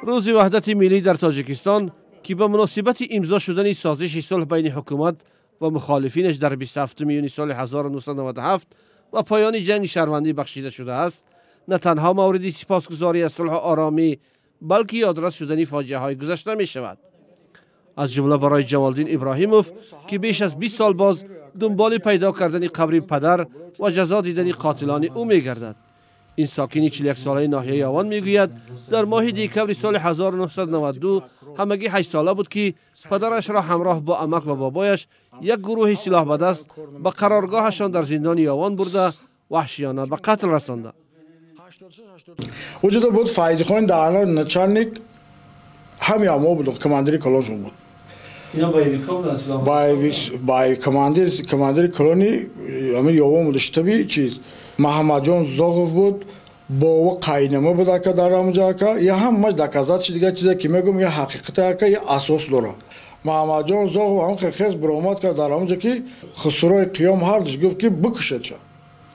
روز وحدت ملی در تاجیکستان که به مناسبت امضا شدن سازش صلح بین حکومت و مخالفینش در 27 میون سال 1997 و پایان جنگ شهروندی بخشیده شده است، نه تنها مورد سپاسگزاری از صلح و آرامی بلکه یادرس شدن فاجعه های گذشته می شود. از جمله برای جمالدین ابراهیموف که بیش از 20 سال باز دنبال پیدا کردن قبر پدر و جزا دیدن قاتلان او می گردد. این ساکن 41 ساله ناحیه یاون میگوید در ماه دکمبر سال 1992 همگی 8 ساله بود که پدرش را همراه با عمک و بابایش یک گروه سلاح به دست به قرارگاهشان در زندان یاون برده وحشیانه به قتل رسانده. وجود بود فایزی خان دانا начальник همین ما بود کماندری کلونشون بود. اینا با کماندری کلونی همین یاون بود شتابی چیز محمد جان زاغوف بود با قاینما بود که در آنجا که یا هم مش دکازات دیگه چیزی که میگم یا حقیقت که یا اساس داره. محمد جان زاغوف هم خیلی برآمد کرد در آنجا که خسروی قیام هردش گفت که بکشید چه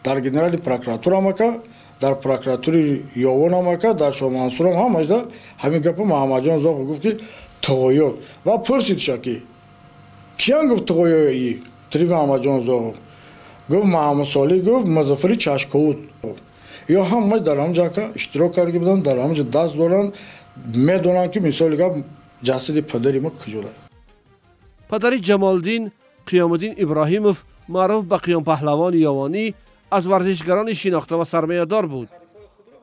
در گنرالی پروکراتور هم که در پروکراتوری یاون هم که در شاه منصور هم مجدا همین گپ محمد جان زاغوف گفت که تغییر و پرسید شکی کیان گفت تغییری تری محمد جان زاغوف گفت محمد صالح گفت مظفری چشکوت یا هم در آنجا که اشتراک کرده بودن در آنجا دست دارن میدونن که مثال که جسد پدری ما کجوره. پدر جمالدین قیامالدین ابراهیموف معروف به قیام پهلوان یاوانی از ورزشگران شناخته و سرمایه‌دار بود.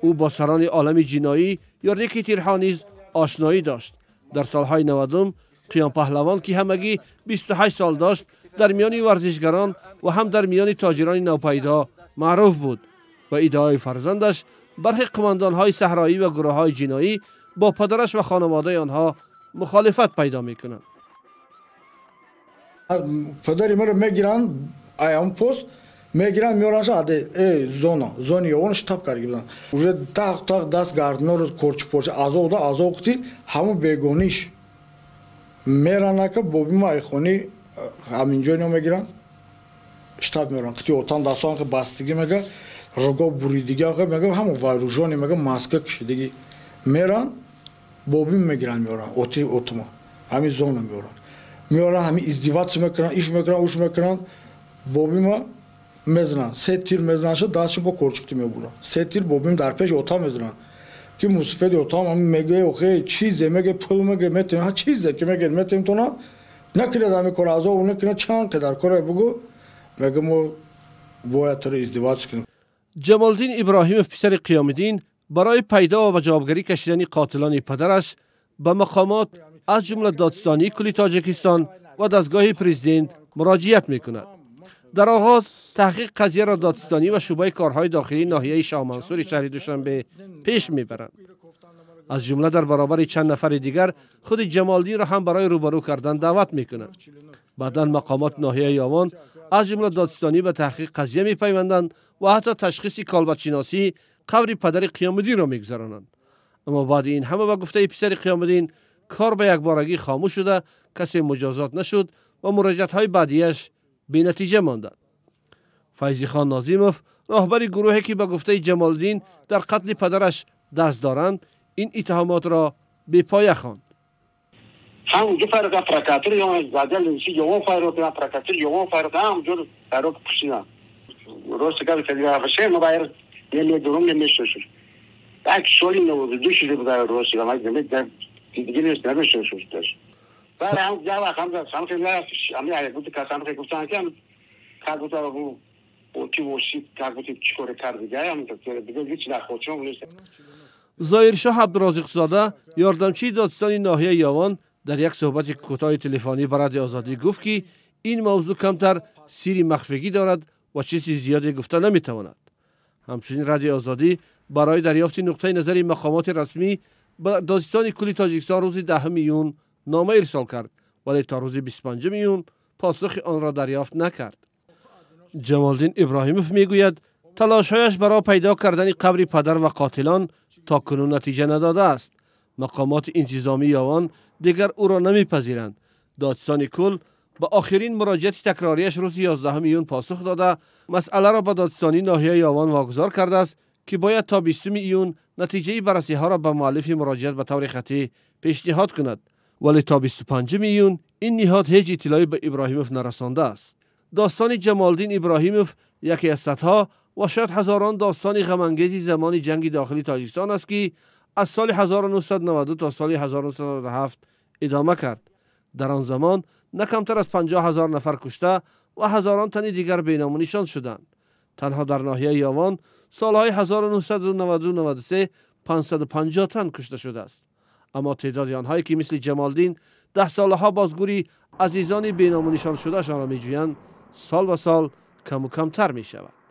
او با سران عالم جنایی یا ریکی تیرها نیز آشنایی داشت. در سالهای 90 قیام پهلوان که همگی 28 سال داشت در میان ورزشگران و هم در میان تاجران نوپیدا معروف بود و ادعای فرزندش برخی قماندان‌های صحرایی و گروه‌های جنایی با پدرش و خانواده آنها مخالفت پیدا می‌کنند. پدری مرا میگیرن ایام پست میگیرن میارنش اده زون یاون شتاب کرده بودن уже так دست گاردنر کورچ پورچ از وقتی همون بیگونیش میرن که بابی ما خونی همینجا میگیرن شتاب میارن که اوتان دستان که باستگی میگه رگو بریدگی میگه همون وایروژونی میگه ماسک کشیدگی میرن بابی میگیرن میارن اوتما همین زون میارن همین ازدواج میکنن ایش میکنن بابی ما میزنن 3 تیر میزنن شد دستش با کورچکتی میبرن 3 تیر بابیم در پیش اوتا میزنن که مصفد اوتا هم میگه اوخه چیزه میگه پول میگه میتونی ها چیزه که میگه میتونی تو نه نکرد همی کار از اون نکنه چند قدر کاره بگو میگه ما باید تو ازدواج کنیم. جمالدین ابراهیموف پسر قیامالدین برای پیدا و جوابگری کشیدن قاتلان پدرش به مقامات از جمله دادستانی کل تاجیکستان و دستگاه پرزیدنت مراجعت میکند. در آغاز تحقیق قضیه را دادستانی و شعبه کارهای داخلی ناحیه شاه منصور شهر دوشنبه پیش میبرند. از جمله در برابر چند نفر دیگر خود جمالدین را هم برای روبرو کردن دعوت میکنند. بعداً مقامات ناحیه یاون از جمله دادستانی به تحقیق قضیه میپیوندند و حتی تشخیص کالبدشناسی قبر پدر قیامالدین را میگذرانند. اما بعد این همه به گفته پسر قیامالدین کار به یک بارگی خاموش شده، کسی مجازات نشد و مراجعت‌های بعدیش بی نتیجه ماندند. فیضی خان ناظیموف راهبر گروهی که به گفته جمالدین در قتل پدرش دست دارند این اتهامات را بی پایه خواند. هم جفر کا پروکراتور یوم زادل سی یوم فایرو کا پروکراتور یوم فایرو هم جور فایرو پوشیدن روز که کلیه باشه موبایل یه درون نمیشه شد. اکچولی نو دوشی رو در روز که ما نمیدونم دیگه نمیشه شد. بعد هم جواب هم سمت نه امی آیه بود که سمت گفتن که کارو تو اوتی وشی کارو چیکار کردی هم تو دیگه هیچ نخوچم نیست. ظاهرشاه عبدالرازق زاده یاردمچی دادستانی ناحیه یاون در یک صحبت کوتاه تلفنی با رادیو آزادی گفت که این موضوع کمتر سیری مخفیگی دارد و چیزی زیادی گفته نمیتواند. همچنین رادیو آزادی برای دریافت نقطه نظر مقامات رسمی به دادستان کل تاجیکستان روز 10 میون نامه ارسال کرد ولی تا روز 25 میون پاسخ آن را دریافت نکرد. جمالدین ابراهیموف میگوید تلاش‌هایش برای پیدا کردن قبر پدر و قاتلان تا کنون نتیجه نداده است. مقامات انتظامی یاون دیگر او را نمیپذیرند. دادستان کل با آخرین مراجعت تکراریش روز 11 میون پاسخ داده مسئله را به دادستانی ناحیه یاون واگذار کرده است که باید تا 20 میون نتیجه بررسی ها را به مؤلف مراجعت به طور خطی پیشنهاد کند، ولی تا 25 میلیون این نهاد هیچ اطلاعی به ابراهیموف نرسانده است. داستان جمالدین ابراهیموف یکی از صدها و شاید هزاران داستان غم‌انگیز زمان جنگ داخلی تاجیکستان است که از سال 1992 تا سال 1997 ادامه کرد. در آن زمان نه کمتر از 50,000 نفر کشته و هزاران تن دیگر بینام و نشان شدند. تنها در ناحیه یاوان سالهای 1992-93 550 تن کشته شده است. اما تعداد آنهایی که مثل جمالدین 10 سالها بازگوری عزیزان بینام و نشان شده شان را می‌جویند سال به سال کم و کمتر می شود.